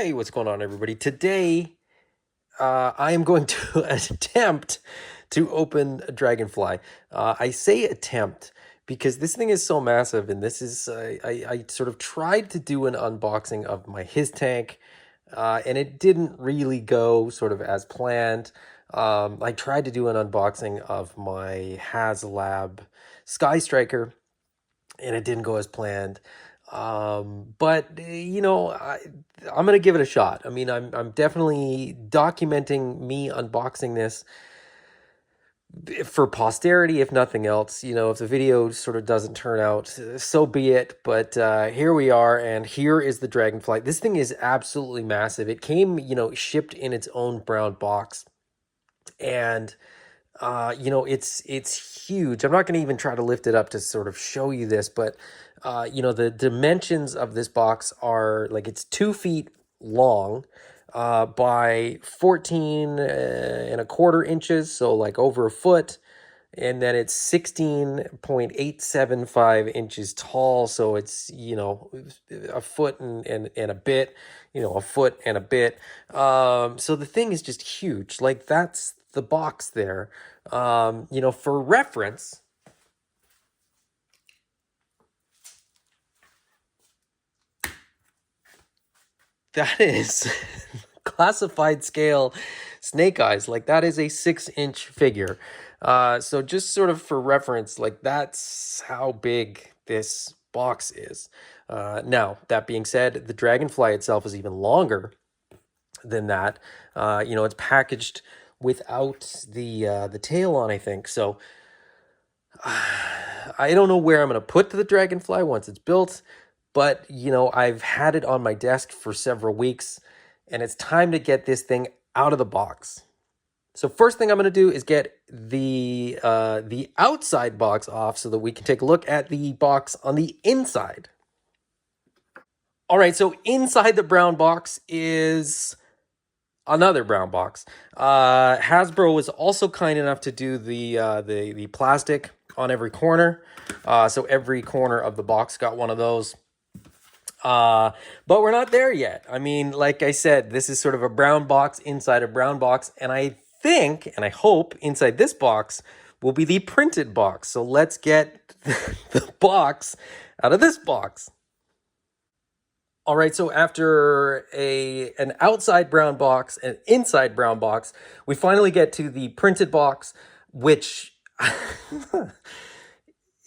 Hey, what's going on, everybody? Today, I am going to attempt to open a Dragonfly. I say attempt because this thing is so massive, and this is I sort of tried to do an unboxing of my his tank, and it didn't really go sort of as planned. I tried to do an unboxing of my HasLab Sky Striker, and it didn't go as planned. But I'm gonna give it a shot. I mean, I'm definitely documenting me unboxing this for posterity, if nothing else. If the video sort of doesn't turn out, so be it. But here we are, and here is the Dragonfly. This thing is absolutely massive. It came, shipped in its own brown box, and it's huge. I'm not going to even try to lift it up to sort of show you this, but the dimensions of this box are like it's 2 feet long by 14 and a quarter inches, so like over a foot, and then it's 16.875 inches tall, so it's a foot and a bit, a foot and a bit. So the thing is just huge. Like, that's the box there. For reference, that is classified scale snake eyes. Like, that is a 6-inch figure. So just sort of for reference, like, that's how big this box is. Now, that being said, the Dragonfly itself is even longer than that. It's packaged without the tail on, I think. So I don't know where I'm going to put the Dragonfly once it's built, but I've had it on my desk for several weeks, and it's time to get this thing out of the box. So first thing I'm going to do is get the outside box off so that we can take a look at the box on the inside. All right, so inside the brown box is another brown box. Hasbro was also kind enough to do the plastic on every corner. So every corner of the box got one of those. But we're not there yet. I mean, like I said, this is sort of a brown box inside a brown box, and I think, and I hope, inside this box will be the printed box. So let's get the box out of this box. All right, so after an outside brown box, an inside brown box, we finally get to the printed box, which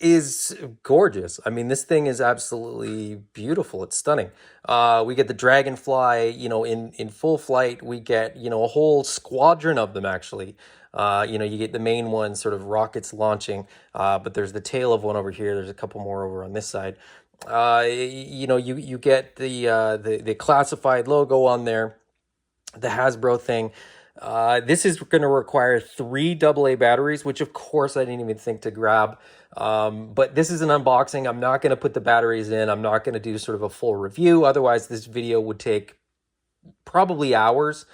is gorgeous. I mean, this thing is absolutely beautiful. It's stunning. We get the Dragonfly, in full flight. We get, a whole squadron of them, actually. You get the main one, sort of rockets launching, but there's the tail of one over here. There's a couple more over on this side. You get the classified logo on there, the Hasbro thing. This is going to require 3 AA batteries, which of course I didn't even think to grab. But this is an unboxing. I'm not going to put the batteries in. I'm not going to do sort of a full review. Otherwise, this video would take probably hours.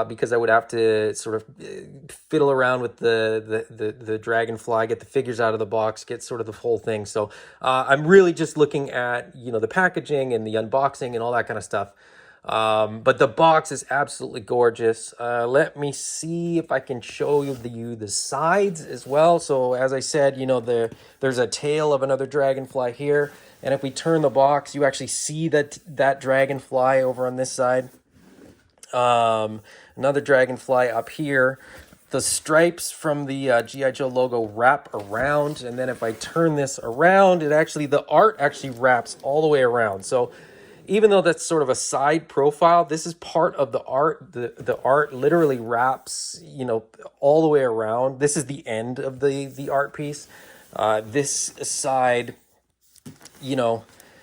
Because I would have to sort of fiddle around with the Dragonfly, get the figures out of the box, get sort of the whole thing. So I'm really just looking at, the packaging and the unboxing and all that kind of stuff. But the box is absolutely gorgeous. Let me see if I can show you the sides as well. So as I said, there's a tail of another Dragonfly here. And if we turn the box, you actually see that Dragonfly over on this side. Another Dragonfly up here. The stripes from the G.I. Joe logo wrap around, and then if I turn this around, the art actually wraps all the way around. So even though that's sort of a side profile, this is part of the art. The art literally wraps, all the way around. This is the end of the art piece. This side,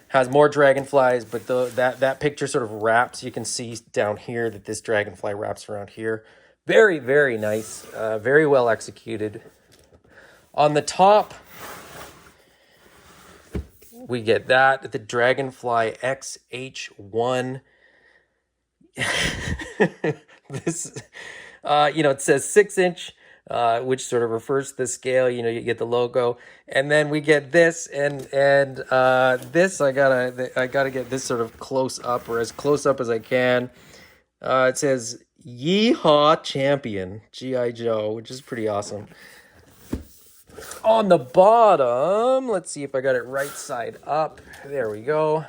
has more Dragonflies, but that picture sort of wraps. You can see down here that this Dragonfly wraps around here. Very, very nice. Very well executed. On the top, we get the Dragonfly XH-1. This, it says 6-inch which sort of refers to the scale. You know, you get the logo, and then we get this, and this I gotta get this sort of close up, or as close up as I can. It says Yeehaw Champion GI Joe, which is pretty awesome. On the bottom, let's see if I got it right side up. There we go.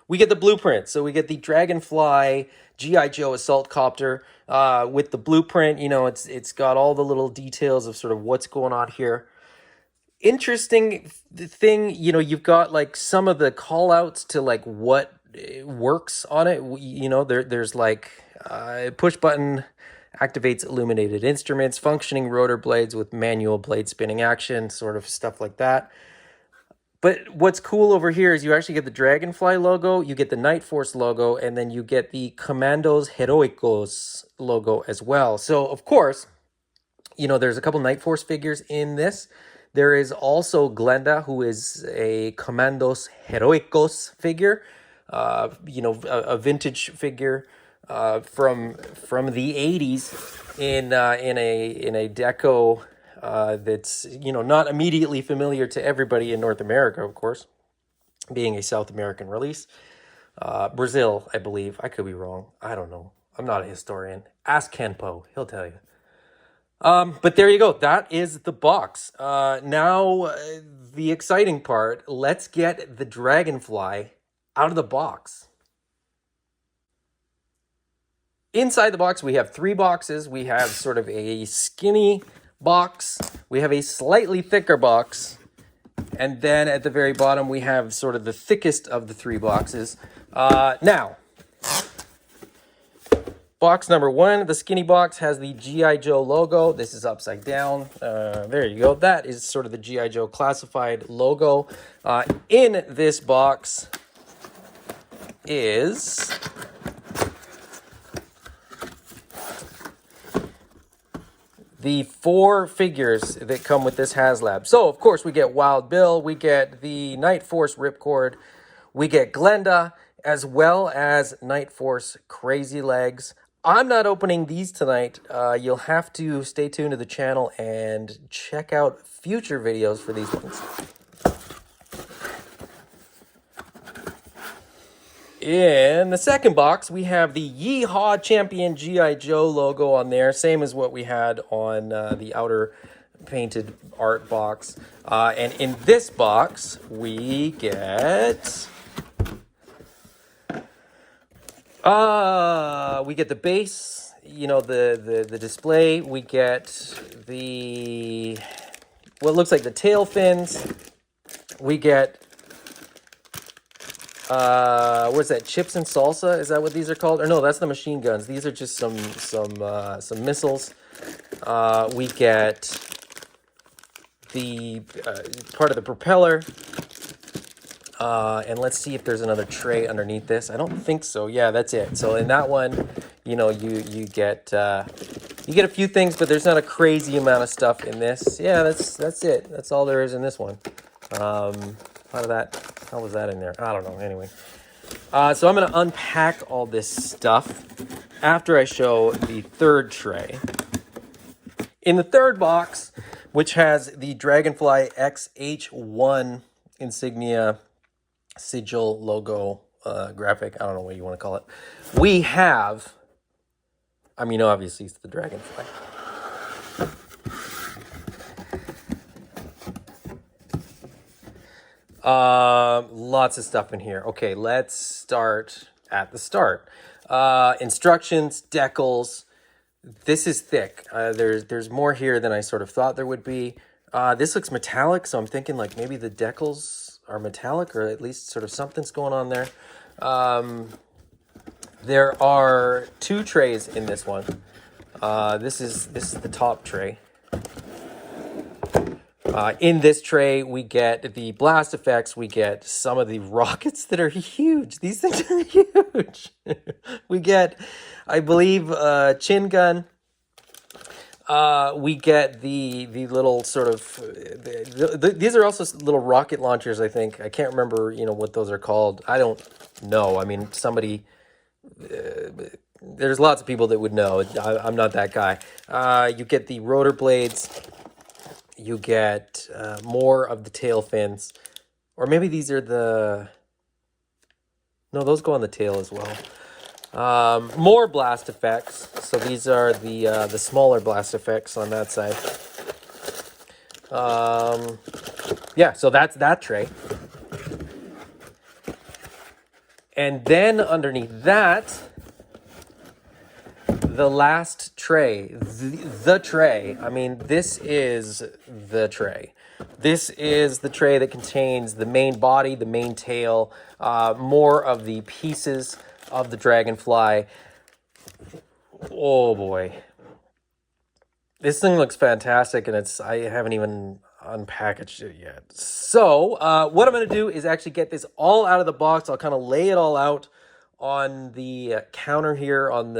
We get the blueprint. So we get the Dragonfly GI Joe assault copter with the blueprint. You know, it's got all the little details of sort of what's going on here. Interesting thing, you know, you've got like some of the call outs to like what works on it. You know, there's like push button activates illuminated instruments, functioning rotor blades with manual blade spinning action, sort of stuff like that. But what's cool over here is you actually get the Dragonfly logo, you get the Night Force logo, and then you get the Commandos Heroicos logo as well. So, of course, you know, there's a couple Night Force figures in this. There is also Glenda, who is a Commandos Heroicos figure, you know, a vintage figure from the 80s in a deco that's, you know, not immediately familiar to everybody in North America, of course, being a South American release. Brazil, I believe. I could be wrong. I don't know. I'm not a historian. Ask Kenpo. He'll tell you. But there you go. That is the box. Now, the exciting part. Let's get the Dragonfly out of the box. Inside the box, we have 3 boxes. We have sort of a skinny box. We have a slightly thicker box. And then at the very bottom, we have sort of the thickest of the 3 boxes. Now, box number 1, the skinny box, has the GI Joe logo. This is upside down. There you go. That is sort of the GI Joe classified logo. In this box is the 4 figures that come with this HasLab. So, of course, we get Wild Bill, we get the Night Force Ripcord, we get Glenda, as well as Night Force Crazy Legs. I'm not opening these tonight. You'll have to stay tuned to the channel and check out future videos for these ones. In the second box, we have the Yeehaw Champion GI Joe logo on there, same as what we had on the outer painted art box. And in this box, we get the base, you know, the display. We get the what looks like the tail fins. We get what's that? Chips and salsa? Is that what these are called? Or no, that's the machine guns. These are just some missiles. We get the part of the propeller. And let's see if there's another tray underneath this. I don't think so. Yeah, that's it. So in that one, you know, you get a few things, but there's not a crazy amount of stuff in this. Yeah, that's it. That's all there is in this one. How was that in there? I don't know. Anyway, so I'm going to unpack all this stuff after I show the third tray. In the third box, which has the Dragonfly XH-1 insignia, sigil, logo, graphic, I don't know what you want to call it, we have, I mean, obviously it's the Dragonfly. Lots of stuff in here. Okay, let's start at the start. Instructions, decals. This is thick. There's more here than I sort of thought there would be. This looks metallic, so I'm thinking like maybe the decals are metallic, or at least sort of something's going on there. There are 2 trays in this one. This is the top tray. In this tray, we get the blast effects. We get some of the rockets that are huge. These things are huge. We get, I believe, chin gun. We get the little sort of, these are also little rocket launchers, I think. I can't remember, you know, what those are called. I don't know. I mean, somebody There's lots of people that would know. I'm not that guy. You get the rotor blades. You get more of the tail fins. Or maybe these are the... No, those go on the tail as well. More blast effects. So these are the smaller blast effects on that side. Yeah, so that's that tray. And then underneath that, the last tray, the tray. I mean, this is the tray. This is the tray that contains the main body, the main tail, more of the pieces of the Dragonfly. Oh boy. This thing looks fantastic, and I haven't even unpackaged it yet. So what I'm going to do is actually get this all out of the box. I'll kind of lay it all out on the counter here on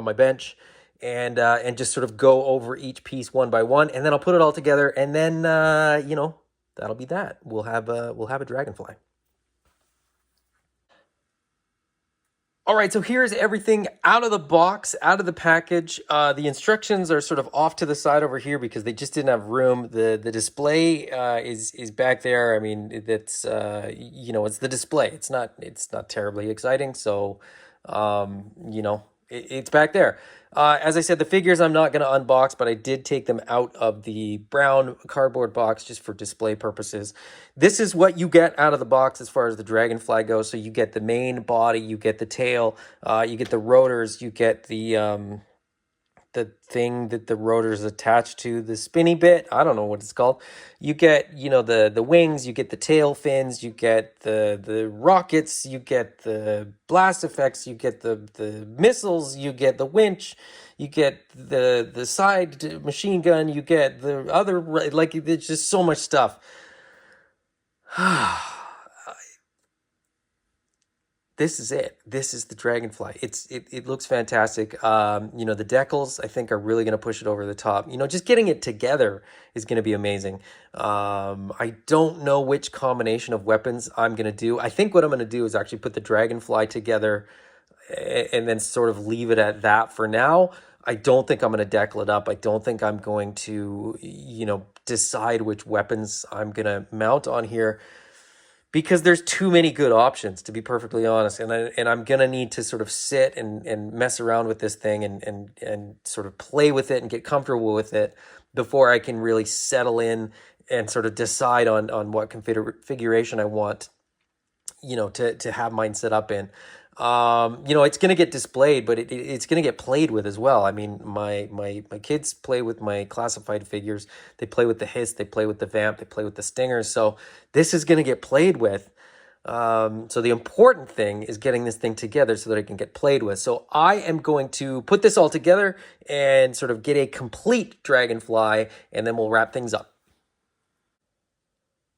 my bench, and just sort of go over each piece one by one, and then I'll put it all together, and then that'll be that. We'll have a Dragonfly. All right, so here's everything out of the box, out of the package. The instructions are sort of off to the side over here because they just didn't have room. The display is back there. I mean, it's it's the display. It's not terribly exciting. So it's back there. As I said, the figures I'm not going to unbox, but I did take them out of the brown cardboard box just for display purposes. This is what you get out of the box as far as the Dragonfly goes. So you get the main body, you get the tail, you get the rotors, you get the thing that the rotors attach to, the spinny bit. I don't know what it's called. You get, the wings, you get the tail fins, you get the rockets, you get the blast effects, you get the missiles, you get the winch, you get the side machine gun, you get the other, like, there's just so much stuff. This is it. This is the Dragonfly. It looks fantastic. The decals I think are really going to push it over the top. Just getting it together is going to be amazing. I don't know which combination of weapons I'm going to do. I think what I'm going to do is actually put the Dragonfly together and then sort of leave it at that for now. I don't think I'm going to decal it up. I don't think I'm going to, decide which weapons I'm going to mount on here, because there's too many good options, to be perfectly honest. And I'm gonna need to sort of sit and mess around with this thing and sort of play with it and get comfortable with it before I can really settle in and sort of decide on what configuration I want, to have mine set up in. It's going to get displayed, but it's going to get played with as well. I mean, my kids play with my classified figures. They play with the Hiss, they play with the Vamp, they play with the Stingers. So this is going to get played with. So the important thing is getting this thing together so that it can get played with. So I am going to put this all together and sort of get a complete Dragonfly, and then we'll wrap things up.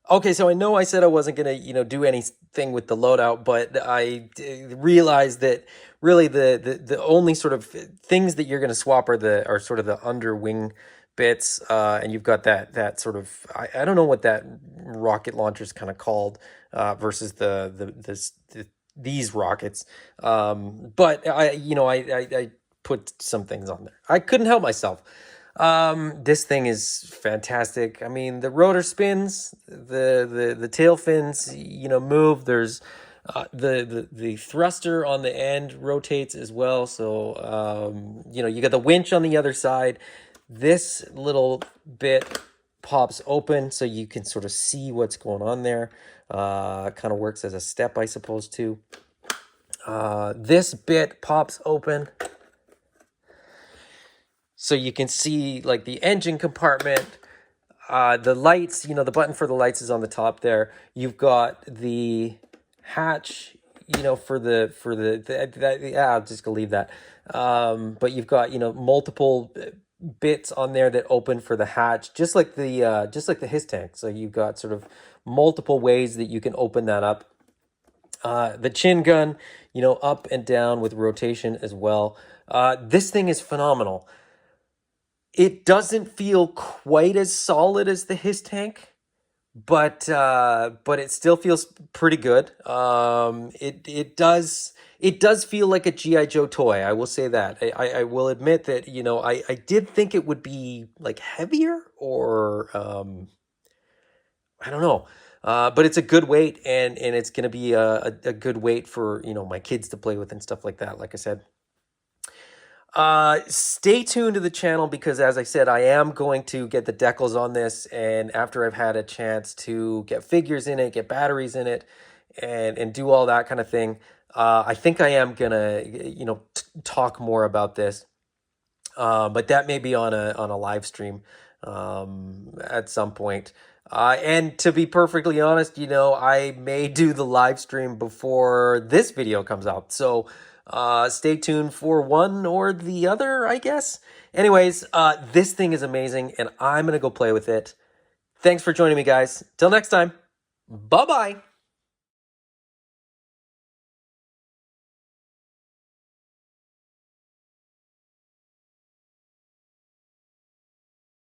Okay, so I know I said I wasn't gonna, do anything with the loadout, but I realized that really the only sort of things that you're gonna swap are sort of the under wing bits, and you've got that sort of, I don't know what that rocket launcher is kind of called, versus these rockets, but I put some things on there. I couldn't help myself. This thing is fantastic. I mean, the rotor spins, the tail fins, move. There's the thruster on the end rotates as well. So you got the winch on the other side. This little bit pops open so you can sort of see what's going on there. Kind of works as a step, I suppose, too. This bit pops open so you can see like the engine compartment, the lights, the button for the lights is on the top there. You've got the hatch, I'll just go leave that. But you've got, multiple bits on there that open for the hatch, just like the Hiss tank. So you've got sort of multiple ways that you can open that up. The chin gun, up and down with rotation as well. This thing is phenomenal. It doesn't feel quite as solid as the Hiss tank, but it still feels pretty good. It does feel like a GI Joe toy. I will say that. I will admit that, I did think it would be like heavier, or I don't know. But it's a good weight, and it's gonna be a good weight for, my kids to play with and stuff like that. Like I said. Stay tuned to the channel, because, as I said, I am going to get the decals on this, and after I've had a chance to get figures in it, get batteries in it, and do all that kind of thing, I think I am gonna, talk more about this. But that may be on a live stream at some point. And to be perfectly honest, I may do the live stream before this video comes out. So stay tuned for one or the other, I guess. Anyways, this thing is amazing, and I'm going to go play with it. Thanks for joining me, guys. Till next time. Bye-bye.